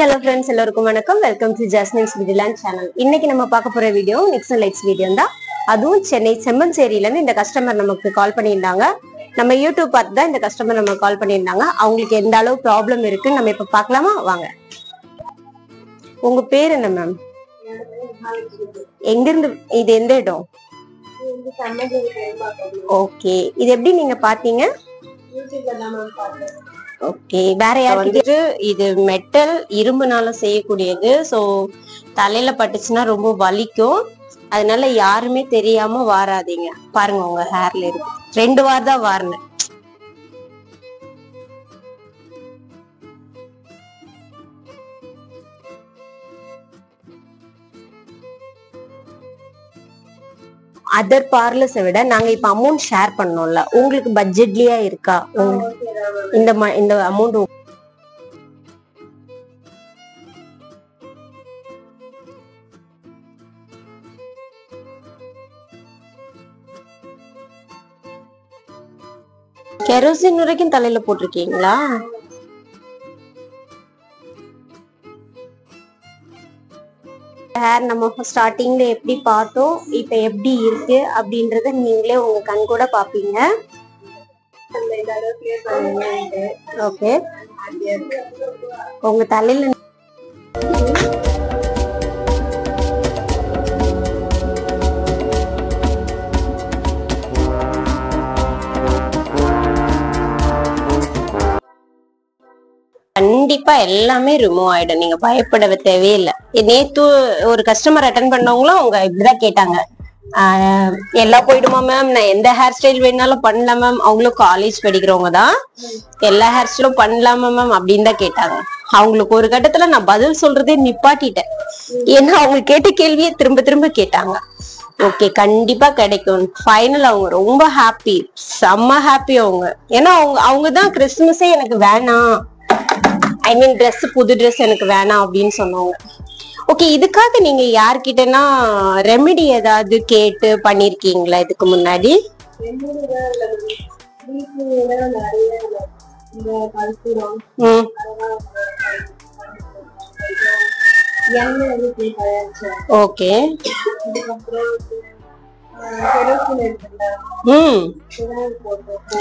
Hello friends, எல்லாருக்கும் வணக்கம். Welcome to Jasmine's விடிலாண்ட் சேனல். இன்னைக்கு நம்ம பார்க்க போற வீடியோ நிக்சன் லைட்ஸ் வீடியோ தான். அதுவும் சென்னை செம்மஞ்சேரியில இருந்து இந்த கஸ்டமர் நமக்கு கால் பண்ணியிருந்தாங்க. நம்ம யூடியூப் பார்த்து தான் இந்த கஸ்டமர் நமக்கு கால் பண்ணியிருந்தாங்க. அவங்களுக்கு எந்த அளவு ப்ராப்ளம் இருக்கு நம்ம இப்ப பார்க்கலாமா? வாங்க. உங்க பேர் என்ன மேம்? எங்க இருந்து? இது எந்த இடம்? ஓகே, இது எப்படி நீங்க பாத்தீங்க? ஓகே, வேற யாருக்கு? இது மெட்டல் இரும்புனால செய்யக்கூடியது. சோ தலையில பட்டுச்சுன்னா ரொம்ப வலிக்கும். அதனால யாருமே தெரியாம வாராதீங்க. பாருங்க, உங்க ஹேர்ல இருக்கு. 2 வாரம் தான் வாரினேன். அதர் பார்லர்ஸை விட நாங்க இப்ப அமௌண்ட் ஷேர் பண்ணோம்ல, உங்களுக்கு பட்ஜெட்லயா இருக்கா இந்த அமௌண்ட்? கெரோசின் வரைக்கும் தலையில போட்டிருக்கீங்களா? ஹேர் நம்ம ஸ்டார்டிங்ல எப்படி பார்த்தோம், இப்ப எப்படி இருக்கு அப்படின்றத நீங்களே உங்க கண் கூட பாப்பீங்க. ஓகே, உங்க தலையில கண்டிப்பா எல்லாமே ரிமூவ் ஆயிடும். நீங்க பயப்பட தேவையில்லை. நேத்து ஒரு கஸ்டமர் அட்டென்ட் பண்ணவங்களும் அவங்க இப்படிதான் கேட்டாங்க, எல்லாம் போயிடுமா மேம், நான் எந்த ஹேர் ஸ்டைல் வேணாலும் பண்ணலாம் மேம். அவங்களும் காலேஜ் படிக்கிறவங்க தான். எல்லா ஹேர் ஸ்டைலும் பண்ணலாமா மேம் அப்படின்னு தான் கேட்டாங்க. அவங்களுக்கு ஒரு கட்டத்துல நான் பதில் சொல்றதே நிப்பாட்டிட்டேன். ஏன்னா அவங்க கேட்ட கேள்வியே திரும்ப திரும்ப கேட்டாங்க. ஓகே, கண்டிப்பா கிடைக்கும். ஃபைனல் அவங்க ரொம்ப ஹாப்பி, செம்ம ஹாப்பி அவங்க. ஏன்னா அவங்கதான் கிறிஸ்துமஸே எனக்கு வேணாம், ஐ மீன் ட்ரெஸ், புது ட்ரெஸ் எனக்கு வேணாம் அப்படின்னு சொன்னாங்க. ஓகே, இதுக்காக நீங்க யார்கிட்டனா ரெமெடி ஏதாவது கேட்டு பண்ணிருக்கீங்களா இதுக்கு முன்னாடி? ஓகே,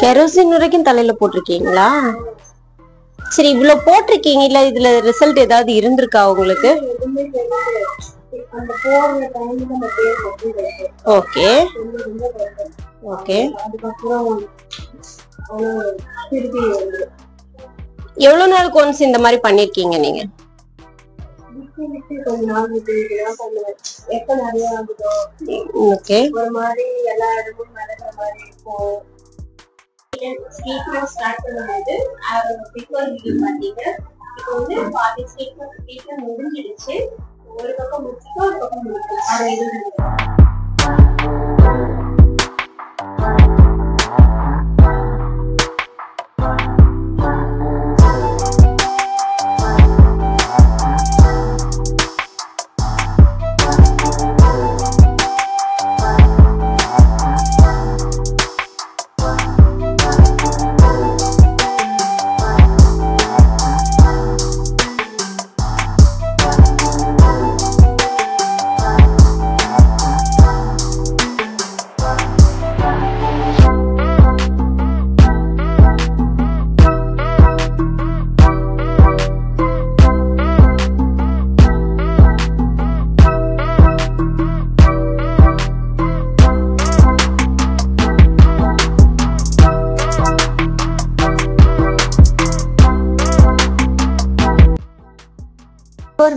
கெரோசின் வரைக்கும் தலையில போட்டிருக்கீங்களா? சரி, இவ்வளவு போட்டிருக்கீங்க, இல்ல இதுல ரிசல்ட் ஏதாவது இருந்திருக்கா உங்களுக்கு? ஓகே ஓகே, எவ்வளவு நாளுக்கு ஒன்ஸ் இந்த மாதிரி பண்ணிருக்கீங்க நீங்க? ஓகே, ட்ரீட்மெண்ட் ஸ்டார்ட் பண்ணும்போது பிஃபோர் வீடியோ பாத்தீங்க. இப்போ வந்து பாதி ட்ரீட்மெண்ட் முடிஞ்சிடுச்சு. ஒரு பக்கம் முடிச்சுட்டு ஒரு பக்கம் முடிச்சு அதை இது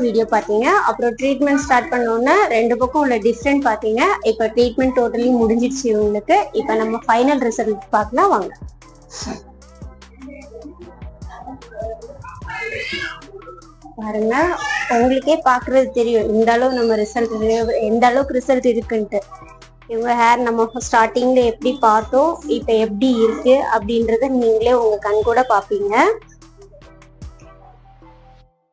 வீடியோ பாத்தீங்க. அப்புறம் ட்ரீட்மெண்ட் ஸ்டார்ட் பண்ணோன்னா 2 பக்கம் உள்ள டிஃப்ரெண்ட் பாத்தீங்க. இப்ப ட்ரீட்மெண்ட் டோட்டலி முடிஞ்சிடுச்சு உங்களுக்கு. இப்ப நம்ம ஃபைனல் ரிசல்ட் பார்க்கலாம், வாங்க. பாருங்க, உங்களுக்கே பாக்குறது தெரியும் இந்த அளவு நம்ம ரிசல்ட், எந்த அளவுக்கு ரிசல்ட் இருக்குன்ட்டு. இவங்க ஹேர் நம்ம ஸ்டார்டிங்ல எப்படி பார்த்தோம், இப்ப எப்படி இருக்கு அப்படின்றத நீங்களே உங்க கண் கூட பாப்பீங்க.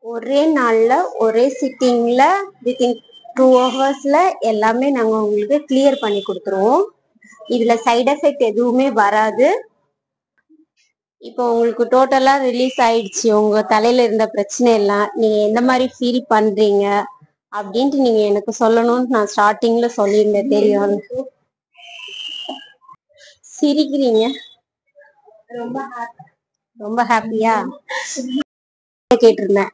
ஒரே நாள்ல ஒரே சிட்டிங்ல வித்தின் 2 ஹவர்ஸ்ல எல்லாமே நாங்க உங்களுக்கு கிளியர் பண்ணி கொடுத்துருவோம். இதுல சைடு எஃபெக்ட் எதுவுமே வராது. இப்போ உங்களுக்கு டோட்டலா ரிலீஸ் ஆயிடுச்சு உங்க தலையில இருந்த பிரச்சனை எல்லாம், நீங்க எந்த மாதிரி ஃபீல் பண்றீங்க அப்படின்ட்டு நீங்க எனக்கு சொல்லணும்னு நான் ஸ்டார்டிங்ல சொல்லியிருந்தேன் தெரியும். சிரிக்கிறீங்க, ரொம்ப ஹாப்பியா கேட்டிருந்தேன்.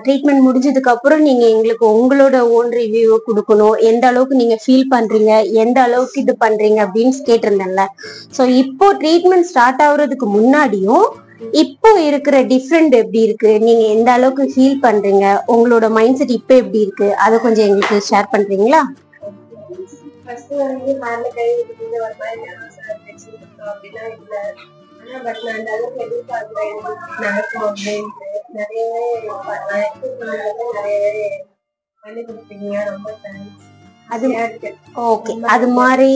ட்ரீட்மெண்ட் முடிஞ்சதுக்கு அப்புறம் நீங்க எங்களுக்கு உங்களோட ஓன் ரிவ்யூ கொடுக்கணும், எந்த அளவுக்கு நீங்க ஃபீல் பண்றீங்க, எந்த அளவுக்கு இது பண்றீங்க அப்படின்னு கேட்டிருந்தேன்ல. ஸோ இப்போ ட்ரீட்மெண்ட் ஸ்டார்ட் ஆகுறதுக்கு முன்னாடியும் இப்போ இருக்கிற டிஃப்ரெண்ட் எப்படி இருக்கு, நீங்க எந்த அளவுக்கு ஃபீல் பண்றீங்க, உங்களோட மைண்ட் செட் இப்போ எப்படி இருக்கு, அதை கொஞ்சம் எங்களுக்கு ஷேர் பண்றீங்களா? பட் நான் அந்த அளவுக்கு எதிர்பார்க்கிறேன் நடக்கும் அப்படின்ட்டு நிறையவே நிறையவே பண்ணி கொடுப்பீங்க. ரொம்ப தேங்க்ஸ். அது ஓகே. அது மாதிரி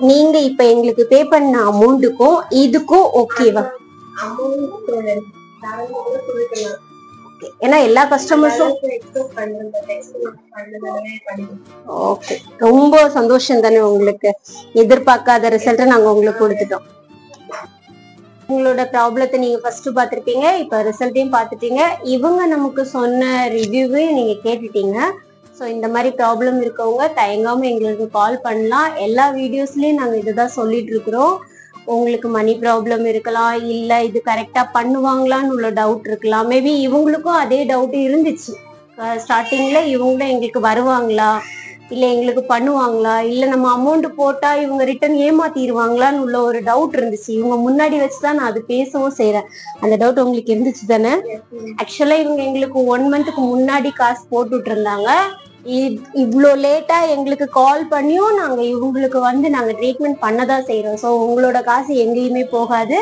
நீங்க இப்ப எங்களுக்கு பே பண்ண அமௌண்ட்டுக்கும் இதுக்கும் ஓகேவா? ஏன்னா எல்லா கஸ்டமர்ஸும் ஓகே, ரொம்ப சந்தோஷம் தானே உங்களுக்கு. எதிர்பார்க்காத ரிசல்ட்டை நாங்க உங்களுக்கு கொடுத்துட்டோம். உங்களோட ப்ராப்ளத்தை நீங்க ஃபர்ஸ்ட் பார்த்துருப்பீங்க, இப்ப ரிசல்ட்டையும் பார்த்துட்டீங்க. இவங்க நமக்கு சொன்ன ரிவ்யூவையும் நீங்க கேட்டுட்டீங்க. ஸோ இந்த மாதிரி ப்ராப்ளம் இருக்கவங்க தயங்காம எங்களுக்கு கால் பண்ணலாம். எல்லா வீடியோஸ்லயும் நாங்க இதுதான் சொல்லிட்டு இருக்கிறோம். உங்களுக்கு மணி ப்ராப்ளம் இருக்கலாம், இல்ல இது கரெக்டா பண்ணுவாங்களான்னு உள்ள டவுட் இருக்கலாம். மேபி இவங்களுக்கும் அதே டவுட் இருந்துச்சு. ஸ்டார்டிங்ல இவங்களும் எங்களுக்கு வருவாங்களா, இல்ல எங்களுக்கு பண்ணுவாங்களா, இல்ல நம்ம அமௌண்ட் போட்டா இவங்க ரிட்டர்ன் ஏமாத்திடுவாங்களான்னு உள்ள ஒரு டவுட் இருந்துச்சு. இவங்க முன்னாடி வச்சுதான் நான் அது பேசவும் செய்யறேன். அந்த டவுட் உங்களுக்கு இருந்துச்சு தானே? ஆக்சுவலா இவங்க எங்களுக்கு 1 மந்த்துக்கு முன்னாடி காசு போட்டுட்டு இருந்தாங்க. இவ்வளோ லேட்டா எங்களுக்கு கால் பண்ணியும் நாங்க இவங்களுக்கு நாங்க ட்ரீட்மெண்ட் பண்ணதான் செய்யறோம். ஸோ உங்களோட காசு எங்கேயுமே போகாது.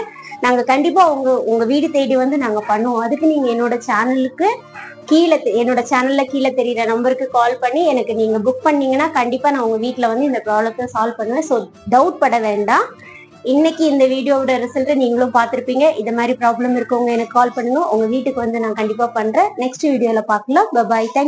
நாங்க கண்டிப்பா உங்க வீடு தேடி நாங்க பண்ணுவோம். அதுக்கு நீங்க என்னோட சேனலுக்கு என்னோட சேனல்ல கீழே தெரியுற நம்பருக்கு கால் பண்ணி எனக்கு நீங்க புக் பண்ணீங்கன்னா கண்டிப்பா நான் உங்க வீட்டுல இந்த ப்ராப்ளத்தை சால்வ் பண்ணுவேன். ஸோ டவுட் பட வேண்டாம். இன்னைக்கு இந்த வீடியோவோட ரிசல்ட்டை நீங்களும் பார்த்துருப்பீங்க. இந்த மாதிரி ப்ராப்ளம் இருக்கவங்க எனக்கு கால் பண்ணுங்க. உங்க வீட்டுக்கு நான் கண்டிப்பா பண்றேன். நெக்ஸ்ட் வீடியோல பார்க்கலாம். பாய். தேங்க்யூ.